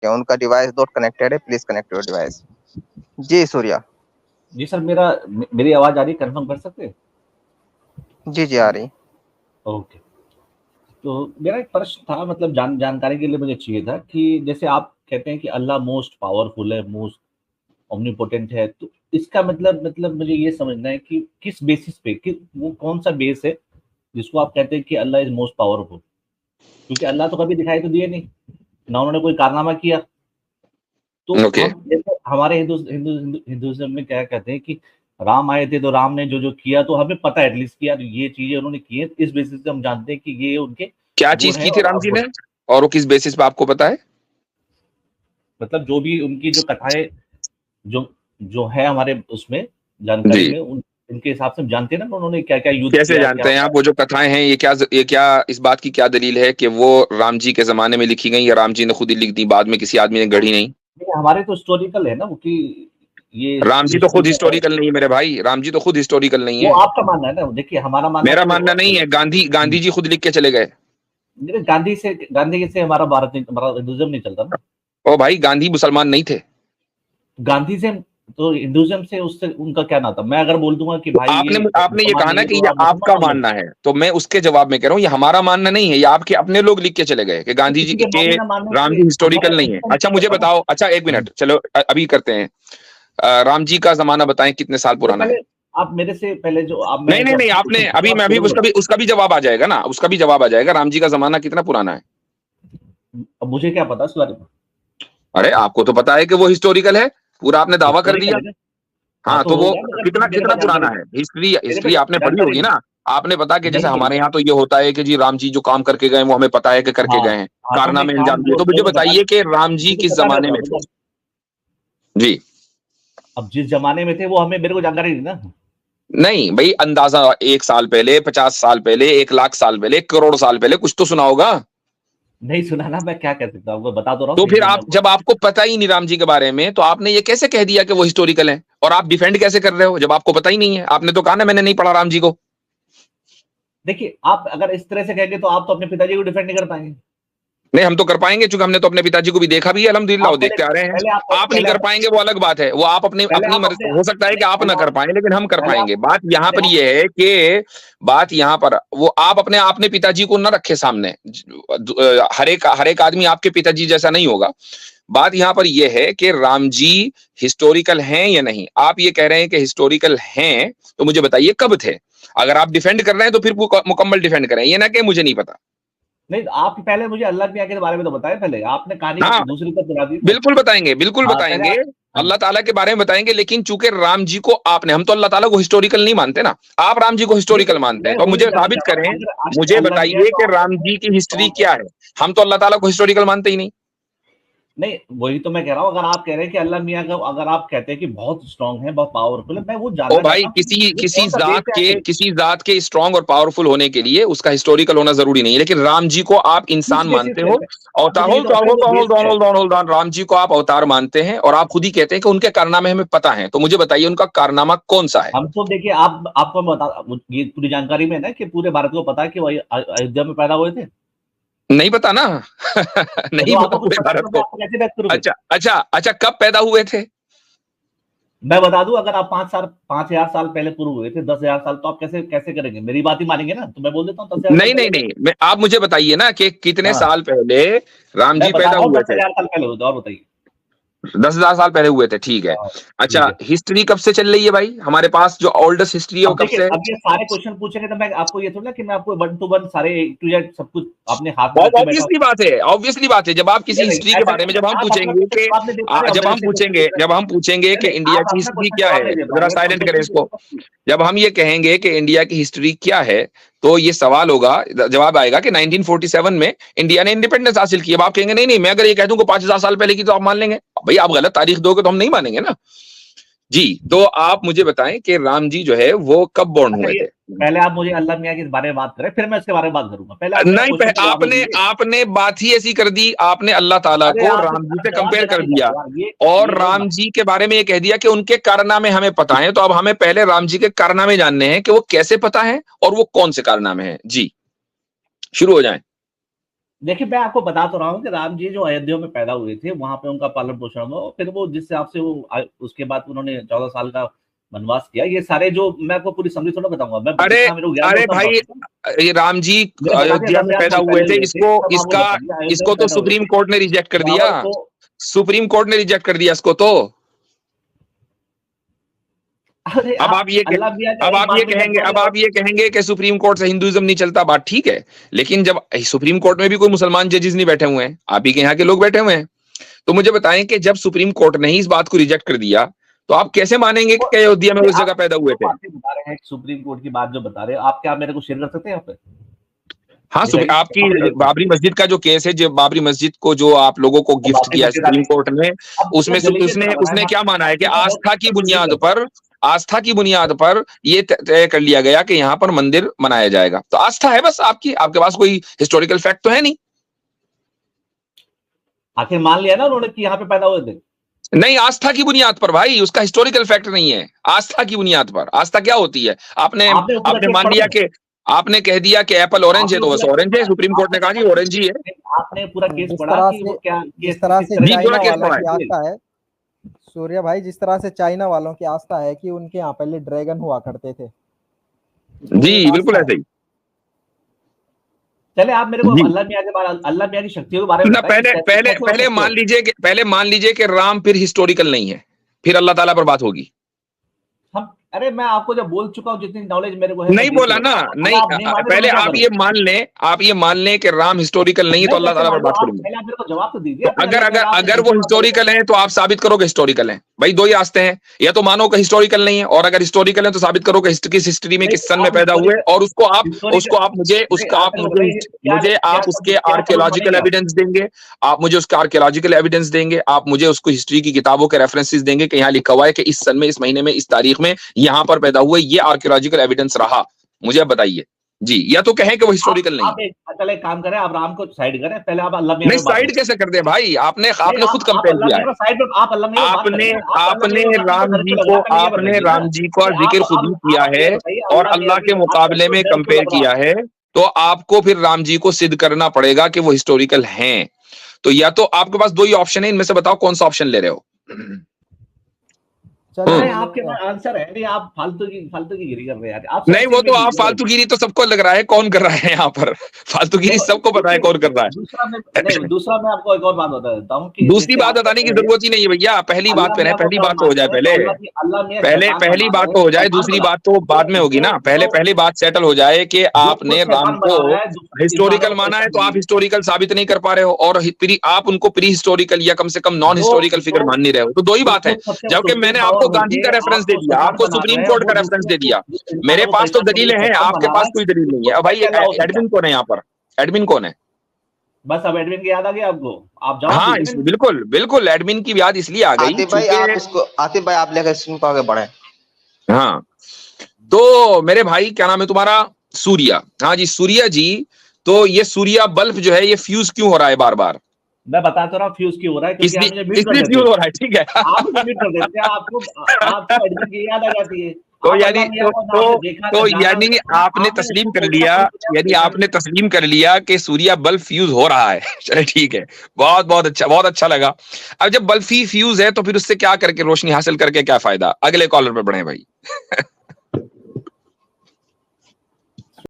उनका device not connected है, please connect your device. जी सूर्या। जी सर, मेरी आवाज आ रही है, कंफर्म कर सकते हैं? जी जी आ रही। ओके। तो मेरा एक प्रश्न था, मतलब जानकारी के लिए मुझे चाहिए था कि जैसे आप कहते हैं कि अल्लाह मोस्ट पावरफुल है, मोस्ट ओमनीपोटेंट है, तो इसका मतलब मुझे ये समझना है कि किस बेसिस पे, कि वो कौन सा बेस है जिसको आप कहते हैं कि अल्लाह इज मोस्ट पावरफुल? क्योंकि अल्लाह तो कभी दिखाई तो दिए नहीं, ना उन्होंने कोई कारनामा किया। तो ओके। हम जैसे हमारे हिंदुइज्म में क्या कहते हैं कि राम आए थे तो राम ने जो जो किया, तो हमें पता है एटलीस्ट कि यार ये चीजें उन्होंने की है, इस बेसिस पे हम जानते हैं कि ये उनके क्या गुण चीज है की थी और राम जी अवगुण ने, है। और वो किस बेसिस पे आपको पता है? मतलब जो भी उनकी जो कथाएं जो जो है हमारे उसमें जी। जानकारी में, उनके हिसाब से हम जानते हैं ना उन्होंने क्या क्या युद्ध कैसे किया, जानते क्या हैं आप? वो जो कथाएं हैं, ये क्या इस बात की क्या दलील है कि वो राम जी के जमाने में लिखी गई, या राम जी ने खुद ही लिख दी, बाद में किसी आदमी ने गढ़ी नहीं? नहीं, हमारे तो हिस्टोरिकल है ना वो, कि ये राम जी तो हिस्ट्री खुद में है। हिस्टोरिकल नहीं है मेरे भाई, राम जी तो खुद हिस्टोरिकल नहीं वो है। आपका मानना है ना, देखिए हमारा मानना मेरा तो मानना नहीं है, गांधी हम्म, गांधी जी खुद लिख के चले गए। गांधी से हमारा हिंदुइज्म नहीं चलता ना। ओ भाई, गांधी मुसलमान नहीं थे। गांधी से तो हिंदुइज्म से, उससे उनका क्या नाता? मैं अगर बोल दूंगा कि तो भाई ये आपने आपने ये मुसलमान कहा नहीं ना है, कि तो ये आप मुसलमान आपका मान लो। मानना है, तो मैं उसके जवाब में कह रहा हूँ, ये हमारा मानना नहीं है, ये आपके अपने लोग लिख के चले गए कि तो गांधी जी किसी के के मानने ना मानने राम से जी हमारा हिस्टोरिकल नहीं है। इंटेंशन अच्छा नहीं मुझे होता ना। बताओ, अच्छा एक मिनट चलो, अभी करते हैं। राम जी का जमाना बताएं कितने साल तो पुराना है? पहले आप मेरे से पहले जो आप, नहीं मैंने नहीं जो नहीं, आपसे आपने क्वेश्चन पूछा, अभी, आप मैं अभी तुरंत उसका भी बताओ। उसका भी जवाब आ जाएगा ना, उसका भी जवाब आ जाएगा। राम जी का जमाना कितना पुराना है? अब मुझे क्या पता इस बारे में? अरे आपको तो पता है कि वो हिस्टोरिकल है, पूरा आपने दावा कर हिस्टोरिकल दिया। है ना? हाँ, हाँ तो तो वो होगा, मगर कितना मेरे कितना पास पुराना जानकारी है? हिस्ट्री मेरे हिस्ट्री पास आपने पढ़ी जानकारी होगी नहीं ना। आपने पता कि जैसे नहीं पड़ी हमारे है। यहाँ तो ये होता है कि जी राम जी जो काम करके गए वो हमें पता है कि करके हाँ, गए हैं, हाँ, तो मैं कारनामे काम अंजाम दिए। जो तो मुझे जो बता बताइए कि राम जी मुझे किस पता है, जमाने में थे? मतलब जी। अब जिस जमाने में थे वो हमें मेरे को जानकारी नहीं ना। नहीं भाई, अंदाजा 1 साल पहले, 50 साल पहले, 1 लाख साल पहले, 1 करोड़ साल पहले, कुछ तो सुना होगा। नहीं सुना ना, मैं क्या कह सकता हूँ, मैं बता तो रहा हूँ तो सही फिर से मैं। आप, जब आपको पता ही नहीं राम जी के बारे में, तो आपने ये कैसे कह दिया कि वो हिस्टोरिकल है? और आप डिफेंड कैसे कर रहे हो जब आपको पता ही नहीं है? आपने तो कहा ना मैंने नहीं पढ़ा राम जी को। देखिए, आप अगर इस तरह से कहेंगे तो आप तो अपने पिताजी को डिफेंड नहीं कर पाएंगे। नहीं, हम तो कर पाएंगे, क्योंकि हमने तो अपने पिताजी को भी देखा भी है, अल्हम्दुलिल्लाह, वो आप पहले देखते आ रहे हैं। पहले आप आप नहीं पहले कर आप पाएंगे, वो अलग बात है, वो आप अपने पहले अपनी आप अपने हो सकता है कि नहीं, आप ना कर पाए, लेकिन हम कर पहले आप पाएंगे। बात यहाँ पहले पर आप ये है कि बात यहाँ पर वो आप अपने आपने पिताजी को ना रखे सामने। हर एक आदमी आपके पिताजी जैसा नहीं होगा। बात यहाँ पर यह है कि राम जी हिस्टोरिकल हैं या नहीं। आप ये कह रहे हैं कि हिस्टोरिकल हैं, तो मुझे बताइए कब थे? अगर आप डिफेंड कर रहे हैं तो फिर मुकम्मल डिफेंड करें, ये ना कि मुझे नहीं पता। नहीं, आप पहले मुझे अल्लाह मियाँ के बारे में तो बताएं, पहले आपने कहानी हाँ, दूसरी तरफ चला दी ना। बिल्कुल बताएंगे, बिल्कुल हाँ, पहले बताएंगे। आप। हाँ, अल्लाह ताला के बारे में बताएंगे, लेकिन चूंकि राम जी को आपने, हम तो अल्लाह ताला को हिस्टोरिकल नहीं मानते ना, आप राम जी को नहीं, हिस्टोरिकल तो मानते हैं, मैं तो वही मुझे जानना साबित चाह रहा करें। हूँ, अगर आपने मुझे अल्लाह मियाँ बताइए तो कि आप राम कहते हैं, जी की तो हिस्ट्री आप क्या है। हम तो अल्लाह ताला को हिस्टोरिकल मानते ही नहीं। नहीं, वही तो मैं कह रहा हूँ, अगर आप कह रहे हैं कि अल्लाह मियाँ का, अगर आप कहते हैं कि बहुत स्ट्रांग है, बहुत पावरफुल है, मैं वो ओ जानना भाई, चाहता हूँ कि वो किसी कौन सा बेस है आखिर। किसी जात के स्ट्रांग और पावरफुल होने के लिए उसका हिस्टोरिकल होना जरूरी नहीं है, लेकिन राम जी को आप किस इंसान बेसिस मानते पे? हो। आप अवतार, मुझे ये तो बताएं वो बेस क्या है। राम जी को आप अवतार मानते हैं, और आप खुद ही कहते हैं कि उनके कारनामे हमें पता है। तो मुझे बताइए उनका कारनामा कौन सा है? हम तो देखिए, आप आपको मैं बता, ये पूरी जानकारी में है ना कि पूरे भारत को पता है कि वो अयोध्या में पैदा हुए थे। नहीं पता ना। तो नहीं पता आपको कुछ पूरे पता है भारत तो मैं को। आपको कैसे बात करूँ फिर? अच्छा अच्छा अच्छा, कब पैदा हुए थे? मैं बता दूं, अगर आप 5,000 साल पहले पूर्व हुए थे, 10,000 साल, तो आप कैसे कैसे करेंगे? मेरी बात ही मानेंगे ना? तो मैं बोल देता हूँ 10,000 साल नहीं पहले नहीं हुए नहीं, थे। आप मुझे बताइए ना कि कितने हाँ, साल पहले राम मैं जी बता पैदा रहा हूँ हुए दस थे। हजार साल पहले हुए थे, और बताइए। 10,000 साल पहले हुए थे, ठीक है। हाँ, अच्छा, ठीक है। हिस्ट्री कब से चल रही है भाई? हमारे पास जो ओल्डेस्ट हिस्ट्री है वो अब कब देखिए, से है? अब ये सारे क्वेश्चन पूछेंगे तो मैं आपको ये थोड़ा ना कि मैं आपको वन टू वन सारे ए टू जेड सब कुछ अपने हाथ में बहुत रख के बैठा हूँ। ऑब्वियसली बात है, ऑब्वियसली बात है। जब आप किसी नहीं नहीं, हिस्ट्री के ऐसा बारे में, नहीं है, आप अपना क्वेश्चन जवाब नहीं दे पा रहे हो, मेरे से क्वेश्चन पूछ रहे हैं। जब हम पूछेंगे नहीं कि नहीं, इंडिया आप की अपना हिस्ट्री क्वेश्चन क्या जवाब है, नहीं दे तो पा जरा रहे हो, तो हम साइलेंट करें क्वेश्चन इसको। पूछेंगे तो। जब हम ये कहेंगे कि इंडिया की हिस्ट्री क्या है, तो ये सवाल होगा, जवाब आएगा कि 1947 में इंडिया ने इंडिपेंडेंस हासिल की। अब आप कहेंगे नहीं नहीं, मैं अगर ये कह दूं कि 5,000 साल पहले की, तो आप मान लेंगे? भाई आप गलत तारीख दोगे तो हम नहीं मानेंगे ना। जी, तो आप मुझे बताएं कि राम जी जो है वो कब बॉर्न अच्छा, हुए ये थे? पहले आप मुझे अल्लाह मियाँ के बारे में बात करें, फिर मैं उसके बारे में बात करूंगा। पहले आप मेरा नहीं, क्वेश्चन का जवाब दे आपने दीजिए। आपने बात ही ऐसी कर दी, आपने अल्लाह ताला अरे को आप राम जी आप से जवाब कंपेयर देना कर नहीं दिया, चाहते यार, और ये राम जी के बारे में ये कह दिया कि उनके कारनामे हमें पता है। तो अब हमें पहले राम जी के कारनामे जानने हैं कि वो कैसे पता है और वो कौन से कारनामे हैं। जी, शुरू हो जाएं। देखिए, मैं आपको बता तो रहा हूँ कि राम जी जो अयोध्या में पैदा हुए थे, वहाँ पे उनका पालन-पोषण हुआ, फिर वो जिस हिसाब से वो उसके बाद उन्होंने 14 साल का वनवास किया। ये सारे जो मैं आपको पूरी समरी थोड़ा बताऊँगा, मैं अरे जितना मेरे को ज्ञान है अरे उतना भाई, बताऊँगा। ये राम जी मेरे बता दिया अयोध्या 10 में हज़ार पैदा साल हुए पहले थे, हुए थे, इसको तब आप वो इसका बताइए अयोध्या इसको में तो पैदा हुए सुप्रीम थे, कोर्ट ने रिजेक्ट कर दिया। रावण को सुप्रीम कोर्ट ने रिजेक्ट कर दिया इसको तो। अरे अब आप आप ये अल्लाह मियाँ का अब एक आप ये बात भी कर कहेंगे, दोगे अब आप ये कहेंगे कि सुप्रीम कोर्ट से हिंदुइज्म नहीं चलता, बात ठीक है, लेकिन जब सुप्रीम कोर्ट में भी कोई मुसलमान जजेस नहीं बैठे हुए हैं, आप ही के यहाँ के लोग बैठे हुए हैं, तो मुझे बताएं कि जब सुप्रीम कोर्ट ने ही इस बात को रिजेक्ट कर दिया, तो आप कैसे मानेंगे कि अयोध्या में उस जगह पैदा हुए थे? बातें बता रहे हैं, सुप्रीम कोर्ट की बात जो बता रहे हो, आप क्या मेरे को शेयर कर सकते हैं यहाँ पे? हाँ, बताइए, आपकी कहाँ पे रिजेक्ट बाबरी मस्जिद का जो केस है, जो बाबरी मस्जिद को जो आप लोगों को गिफ्ट बाबरी किया है मस्जिद आ सुप्रीम गई। कोर्ट ने, अब उसमें दलीलें उसने बता रहा उसने है, क्या माना है कि मैं बहुत आस्था की दलील बुनियाद करता हूँ। पर, आस्था की बुनियाद पर ये तय कर लिया गया कि यहाँ पर मंदिर बनाया जाएगा। तो आस्था है बस आपकी, आपके पास कोई हिस्टोरिकल फैक्ट तो है नहीं। आखिर मान लिया ना उन्होंने कि यहाँ पे पैदा हुए थे। नहीं, आस्था की बुनियाद पर भाई, उसका हिस्टोरिकल फैक्ट नहीं है। आस्था की बुनियाद पर, आस्था क्या होती है? आपने आपने पूरा आपने केस मान पढ़ा लिया है? कि आपने कह दिया कि एप्पल ऑरेंज है आपने तो बस पूरा केस ऑरेंज है, पढ़ा? सुप्रीम कोर्ट ने कहा जी ऑरेंज ही है। आपने पूरा केस जिस पढ़ा तरह कि वो से क्या जिस तरह से जी, पूरा चाइना केस वालों पढ़ा की है। आस्था है, सूर्य भाई, जिस तरह से चाइना वालों की आस्था है कि उनके यहाँ पहले ड्रैगन हुआ करते थे, तो जी एक बिल्कुल आस्था ऐसे है। ही। चले आप मेरे को जी अल्लाह मियाँ के बारे, अल्लाह मियाँ की शक्तियों के बारे में ना, बताइए, पहले कैसे पहले कैसे हो पहले सकते मान हो? लीजिए कि राम फिर हिस्टोरिकल नहीं है, फिर अल्लाह ताला पर बात होगी। हम, अरे मैं आपको जब बोल चुका हूँ, जितनी नॉलेज मेरे को है मैं नहीं दे बोला चुका ना, हूँ। अगर नहीं आप नहीं माने तो पहले मैं क्या आप करूँ? ये मान लें, कि राम हिस्टोरिकल नहीं है तो मैं अल्लाह कैसे ताला पर मान लूँ? बात आप करूंगा। पहले आप मेरे को जवाब तो दीजिए तो अपने अगर अल्लाह अगर मियाँ, आप अगर झूठी वो बात बोल रहे हिस्टोरिकल है तो आप साबित करो कि हिस्टोरिकल है। भाई दो ही रास्ते हैं, या तो मानो कि हिस्टोरिकल नहीं है, और अगर हिस्टोरिकल है तो साबित करो कि किस हिस्ट्री में, नहीं। किस सन में आप पैदा हुए, हिस्टोरिकल, और उसको आप मुझे नहीं, आप मेरे को बताइए क्या क्या उसके क्या सबूत आर्कियोलॉजिकल मानेंगे आप? एविडेंस देंगे। आप मुझे उसका आर्कियोलॉजिकल एविडेंस देंगे, आप मुझे उसको हिस्ट्री की किताबों के रेफरेंसेस देंगे कि यहाँ लिखा हुआ है कि इस सन में, इस महीने में, इस तारीख में यहाँ पर पैदा हुए, ये आर्कियोलॉजिकल एविडेंस रहा, मुझे आप बताइए जी। या तो कहें कि वो हिस्टोरिकल नहीं है। चल एक काम करें, आप राम को साइड करें, पहले आप अल्लाह मियाँ नहीं, में बात साइड करें। कैसे कर दे भाई, आपने नहीं, खुद आप कंपेयर अल्लाह किया मियाँ है। को साइड में, आप अल्लाह मियाँ में बात आपने करें ना, आप अल्लाह आपने मियाँ में बात राम करें, जी घर को क्यों लग रहा है? पहले ये बताइए ना। और नहीं, जिक्र खुद ही किया आप है, ये बताइए, और अल्लाह अल्लाह मियाँ के की बात मुकाबले करते में हो, डर क्यों कंपेयर लग रहा किया है? है, तो आपको फिर राम जी को सिद्ध करना पड़ेगा कि वो हिस्टोरिकल हैं। तो या तो आपके पास दो ही ऑप्शन है, इनमें से बताओ कौन सा ऑप्शन ले रहे हो। चलिए अरे ले आपके लेते हैं। पास आंसर है नहीं, आप फालतू की गिरी कर रहे हैं यार। आप नहीं, वो सेंसिंग तो में आप गिरी कर रहे हैं। फालतूगिरी तो सबको लग रहा है, कौन कर रहा है यहाँ पर फालतूगिरी, देखो, सबको पता है कौन कर रहा है। दूसरा मैं आपको एक और बात बता देता हूँ कि दूसरी जैसे बात आप बताने की कहते हैं, जरूरत ही नहीं है भैया, पहली बात अल्लाह पे है, मियाँ को पहली गॉड बात तो हो जाए मानते हैं, पहले। तो अल्लाह मियाँ शैतान पहली बना बात रहे तो हैं, हो जाए, शैतान दूसरी बना। बात तो बाद में होगी ना। पहली बात सेटल हो जाए कि जो खुद आपने राम शैतान को बना रहा है, दूसरे इंसानों हिस्टोरिकल को माना है, परेशान तो आप करिए। हिस्टोरिकल साबित नहीं कर पा रहे हो, और आप उनको प्री हिस्टोरिकल या कम से कम नॉन जो हिस्टोरिकल फिगर मान नहीं रहे हो। तो दो ही जो बात है। खुद सबसे जबकि सुप्रीम मैंने पावर आपको गांधी होके का रेफरेंस दे आपको दिया, शैतान आपको बना सुप्रीम रहे हैं, कोर्ट वो का रेफरेंस दे दिया, मेरे इंसानों को पास तो परेशान दलील करके है, शैतान आपके बना रहा पास है, कोई दलील नहीं है। उसको अब भाई कैसे अल्लाह हो सकता है? एडमिन कौन है यहाँ पर, एडमिन कौन है? बस अब एडविन की याद आ गई आपको, आप जवाब हाँ, दीजिए ना। बिल्कुल बिल्कुल, एडमिन की याद इसलिए आ गई आतिफ भाई आप लेकर स्क्रीन पर आगे बढ़े। हाँ, तो मेरे भाई क्या नाम है तुम्हारा? सूर्या। हाँ जी, सूर्या जी। तो ये सूर्या बल्ब जो है, ये फ्यूज क्यों हो रहा है बार बार? मैं बता तो रहा हूँ फ्यूज क्यों हो रहा है, क्योंकि आप मुझे म्यूट कर इसलिए देते फ्यूज हो। हो रहा है, ठीक है आप मुझे म्यूट कर देते हैं, आपको एडमिन की याद आ जाती है। तो आप यानी अल्लाह मियाँ को ना आपने देखा, ना जाना, यानी आपने आपने तस्लीम उसको कर देखा, लिया, कोई दुनिया में देखा नहीं। तस्लीम कर लिया कि सूर्या बल्ब फ्यूज हो रहा है चले ठीक है, बहुत बहुत अच्छा लगा। अब जब बल्ब ही फ्यूज है तो फिर उससे क्या करके, रोशनी हासिल करके क्या फायदा? अगले कॉलर पे बढ़े भाई